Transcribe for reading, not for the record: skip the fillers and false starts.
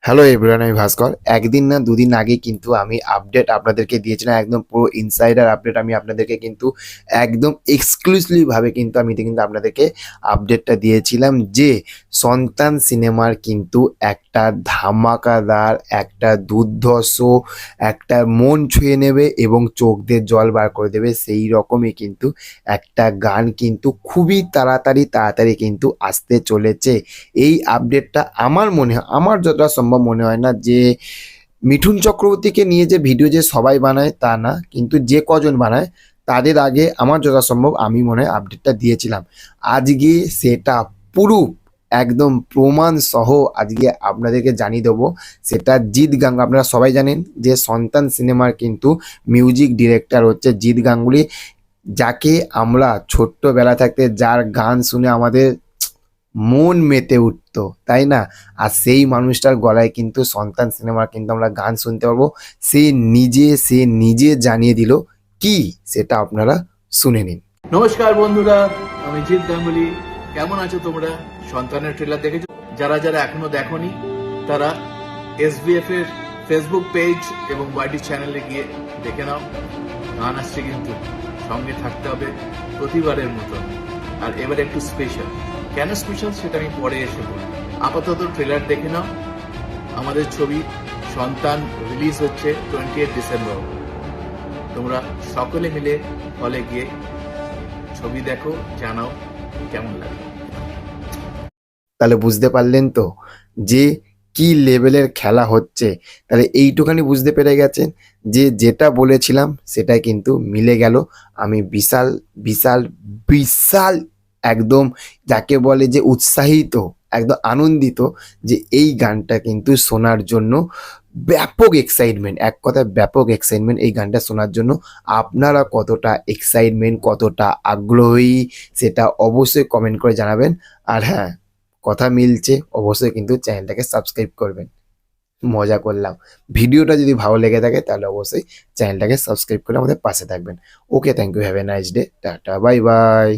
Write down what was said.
Hello everyone, আমি ভাস্কর। একদিন না দুদিন আগে কিন্তু আমি আপডেট আপনাদেরকে দিয়েছিলাম, একদম পুরো ইনসাইডার আপডেট আমি আপনাদেরকে কিন্তু একদম এক্সক্লুসিভভাবে কিন্তু আপনাদেরকে আপডেটটা দিয়েছিলাম যে সন্তান সিনেমার কিন্তু একটা ধামাকাদার, একটা দুর্ধর্ষ, একটা মন ছুঁয়ে নেবে এবং চোখ দিয়ে জল বার করে দেবে সেই রকমই কিন্তু একটা গান কিন্তু খুবই তাড়াতাড়ি কিন্তু আসতে চলেছে। এই আপডেটটা আমার যতটা সম্ভব মনে হয় না যে মিঠুন চক্রবর্তীকে নিয়ে যে ভিডিও যে সবাই বানায় তা না, কিন্তু যে কজন বানায় তাদের আগে আমার যতটা সম্ভব আমি মনে হয় আপডেটটা দিয়েছিলাম। আজকে সেটা পুরো একদম প্রমাণ সহ আজকে আপনাদেরকে জানিয়ে দেবো। সেটা জিৎ গাঙ্গুলি, আপনারা সবাই জানেন যে সন্তান সিনেমার কিন্তু মিউজিক ডিরেক্টর হচ্ছে জিৎ গাঙ্গুলি, যাকে আমরা ছোট্টবেলা থাকতে যার গান শুনে আমাদের মন মেতে উঠতো, তাই না? আর সেই মানুষটার গলায় কিন্তু সন্তান সিনেমার কিন্তু আমরা গান শুনতে পারবো। সে নিজে জানিয়ে দিল কি, সেটা আপনারা শুনে নিন। নমস্কার বন্ধুরা, আমি জিৎ গাঙ্গুলি। কেমন আছো তোমরা? সন্তানের ট্রেলার দেখেছো? যারা যারা এখনো দেখোনি তারা এসবিএফ এর ফেসবুক পেজ এবং ওয়াইটি চ্যানেলে গিয়ে দেখে নাও। গান আসছে কিন্তু, সঙ্গে থাকতে হবে প্রতিবারের মতন। আর এবার একটু স্পেশাল। কেন স্পেশাল সেটা আমি পরে এসে বলবো। আপাতত ট্রেলার দেখে নাও। আমাদের ছবি সন্তান রিলিজ হচ্ছে 28 ডিসেম্বর। তোমরা সকলে মিলে হলে গিয়ে ছবি দেখো, জানাও কেমন লাগে। তাহলে বুঝতে পারলেন তো যে কি লেভেলের খেলা হচ্ছে। তাহলে এইটুখানি বুঝতে পেরে গেছেন যে যেটা বলেছিলাম সেটাই কিন্তু মিলে গেল। আমি বিশাল বিশাল বিশাল একদম, যাকে বলে যে উৎসাহিত, একদম আনন্দিত যে এই গানটা কিন্তু শোনার জন্য ব্যাপক এক্সাইটমেন্ট, এক কথায় ব্যাপক এক্সাইটমেন্ট এই গানটা শোনার জন্য। আপনারা কতটা এক্সাইটমেন্ট, কতটা আগ্রহী সেটা অবশ্যই কমেন্ট করে জানাবেন। আর হ্যাঁ, কথা মিলছে, অবশ্যই কিন্তু চ্যানেলটাকে সাবস্ক্রাইব করবেন। মজা করলাম। ভিডিওটা যদি ভালো লেগে থাকে তাহলে অবশ্যই চ্যানেলটাকে সাবস্ক্রাইব করে আমাদের পাশে থাকবেন। Okay, thank you, have a nice day, tata, bye by.